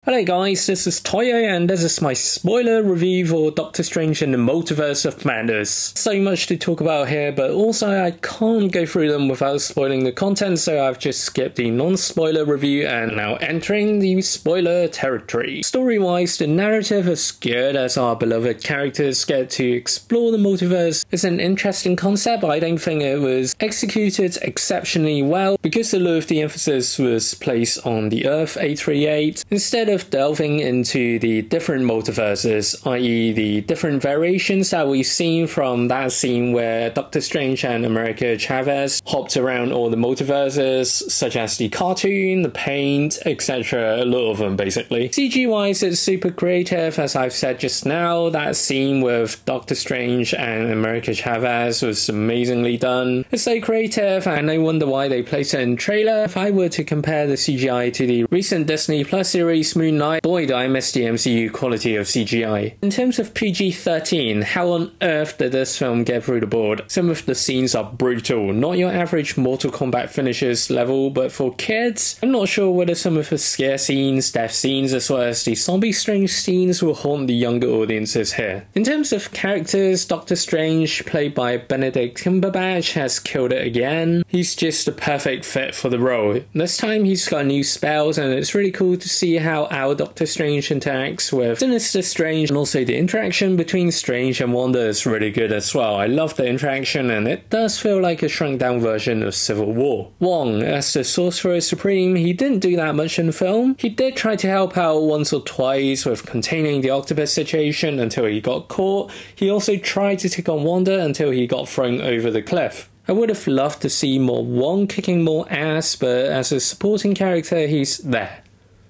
Hello guys, this is Toyo and this is my spoiler review for Doctor Strange in the Multiverse of Madness. So much to talk about here, but also I can't go through them without spoiling the content, so I've just skipped the non-spoiler review and now entering the spoiler territory. Story-wise, the narrative is good as our beloved characters get to explore the multiverse. It's an interesting concept, but I don't think it was executed exceptionally well because a lot of the emphasis was placed on the Earth 838 instead of delving into the different multiverses, i.e. the different variations that we've seen from that scene where Doctor Strange and America Chavez hopped around all the multiverses, such as the cartoon, the paint, etc. A lot of them basically. CG wise, it's super creative, as I've said just now. That scene with Doctor Strange and America Chavez was amazingly done. It's so creative and no wonder why they placed it in trailer. If I were to compare the CGI to the recent Disney Plus series Moon Knight, boy do I miss the MCU quality of CGI. In terms of PG-13, how on earth did this film get through the board? Some of the scenes are brutal, not your average Mortal Kombat finishes level, but for kids, I'm not sure whether some of the scare scenes, death scenes, as well as the zombie strange scenes will haunt the younger audiences here. In terms of characters, Doctor Strange, played by Benedict Cumberbatch, has killed it again. He's just the perfect fit for the role. This time he's got new spells and it's really cool to see how our Doctor Strange interacts with Sinister Strange, and also the interaction between Strange and Wanda is really good as well. I love the interaction and it does feel like a shrunk down version of Civil War. Wong, as the Sorcerer Supreme, he didn't do that much in the film. He did try to help out once or twice with containing the octopus situation until he got caught. He also tried to take on Wanda until he got thrown over the cliff. I would have loved to see more Wong kicking more ass, but as a supporting character, he's there.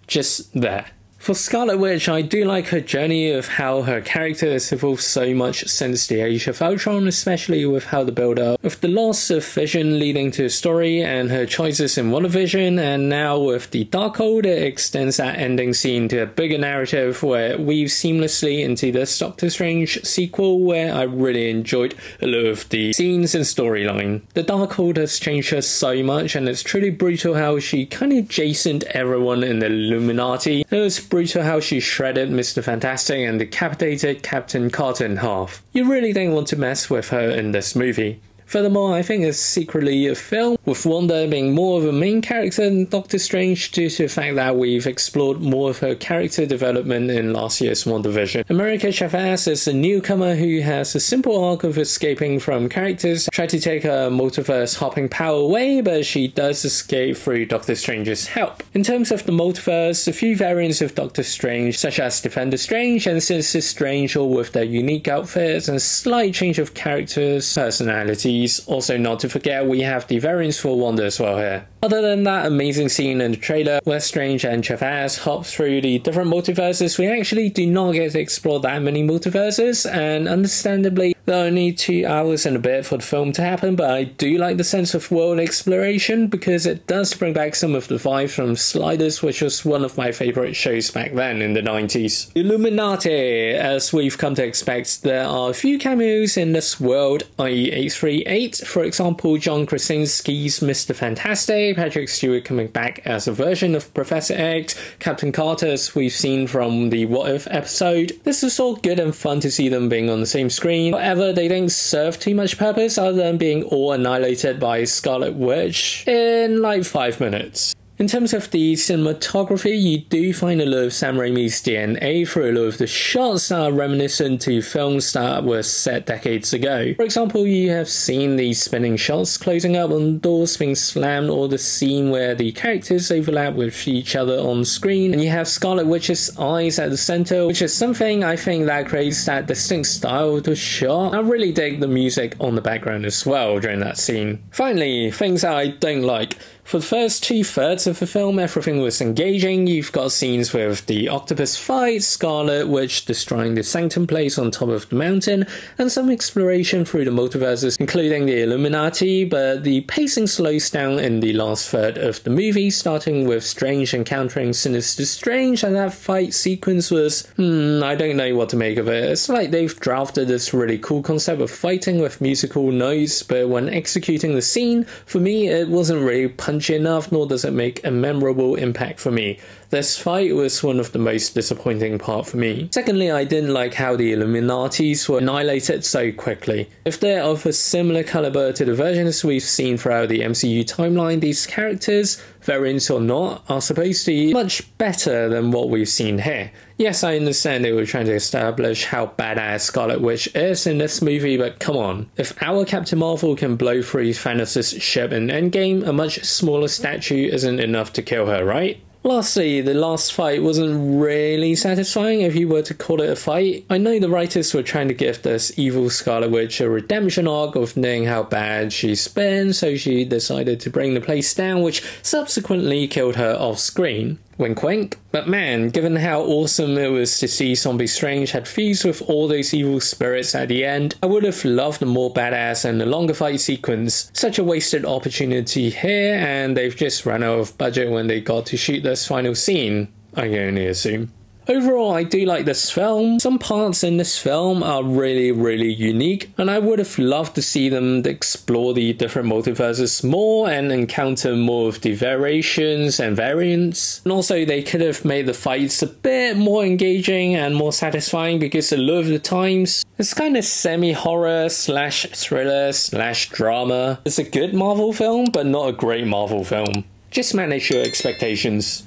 Just there. For Scarlet Witch, I do like her journey of how her character has evolved so much since the Age of Ultron, especially with how the build-up of the loss of Vision leading to a story and her choices in WandaVision, and now with the Darkhold, it extends that ending scene to a bigger narrative where it weaves seamlessly into this Doctor Strange sequel, where I really enjoyed a lot of the scenes and storyline. The Darkhold has changed her so much, and it's truly brutal how she kind of Jasoned everyone in the Illuminati. It was brutal how she shredded Mr. Fantastic and decapitated Captain Carter in half. You really don't want to mess with her in this movie. Furthermore, I think it's secretly a film with Wanda being more of a main character than Doctor Strange due to the fact that we've explored more of her character development in last year's WandaVision. America Chavez is a newcomer who has a simple arc of escaping from characters try to take her multiverse hopping power away, but she does escape through Doctor Strange's help. In terms of the multiverse, a few variants of Doctor Strange, such as Defender Strange and Sinister Strange, all with their unique outfits and slight change of characters' personalities. Also, not to forget, we have the variants for Wanda as well here. Other than that amazing scene in the trailer where Strange and Chavez hop through the different multiverses, we actually do not get to explore that many multiverses, and understandably there are only 2 hours and a bit for the film to happen, but I do like the sense of world exploration because it does bring back some of the vibes from Sliders, which was one of my favourite shows back then in the 90s. Illuminati, as we've come to expect, there are a few cameos in this world, i.e. 838, for example John Krasinski's Mr. Fantastic, Patrick Stewart coming back as a version of Professor X, Captain Carter as we've seen from the What If episode. This is all good and fun to see them being on the same screen, however they don't serve too much purpose other than being all annihilated by Scarlet Witch in like 5 minutes. In terms of the cinematography, you do find a lot of Sam Raimi's DNA through a lot of the shots that are reminiscent to films that were set decades ago. For example, you have seen the spinning shots closing up on doors being slammed, or the scene where the characters overlap with each other on screen, and you have Scarlet Witch's eyes at the center, which is something I think that creates that distinct style of the shot. I really dig the music on the background as well during that scene. Finally, things that I don't like. For the first 2/3 of the film, everything was engaging. You've got scenes with the octopus fight, Scarlet Witch destroying the Sanctum place on top of the mountain, and some exploration through the multiverses, including the Illuminati, but the pacing slows down in the last third of the movie, starting with Strange encountering Sinister Strange, and that fight sequence was, I don't know what to make of it. It's like they've drafted this really cool concept of fighting with musical notes, but when executing the scene, for me, it wasn't really punchy enough, nor does it make a memorable impact for me. this fight was one of the most disappointing part for me. Secondly, I didn't like how the Illuminatis were annihilated so quickly. If they're of a similar caliber to the versions we've seen throughout the MCU timeline, these characters, variants or not, are supposed to be much better than what we've seen here. Yes, I understand they were trying to establish how badass Scarlet Witch is in this movie, but come on. If our Captain Marvel can blow through Thanos' ship in Endgame, a much smaller statue isn't enough to kill her, right? Lastly, the last fight wasn't really satisfying if you were to call it a fight. I know the writers were trying to give this evil Scarlet Witch a redemption arc of knowing how bad she's been, so she decided to bring the place down, which subsequently killed her off screen. Wink wink. But man, given how awesome it was to see Zombie Strange had fused with all those evil spirits at the end, I would have loved a more badass and a longer fight sequence. Such a wasted opportunity here, and they've just run out of budget when they got to shoot this final scene, I can only assume. Overall, I do like this film. Some parts in this film are really unique, and I would have loved to see them explore the different multiverses more and encounter more of the variations and variants. And also, they could have made the fights a bit more engaging and more satisfying, because a lot of the times, it's kind of semi-horror slash thriller slash drama. It's a good Marvel film, but not a great Marvel film. Just manage your expectations.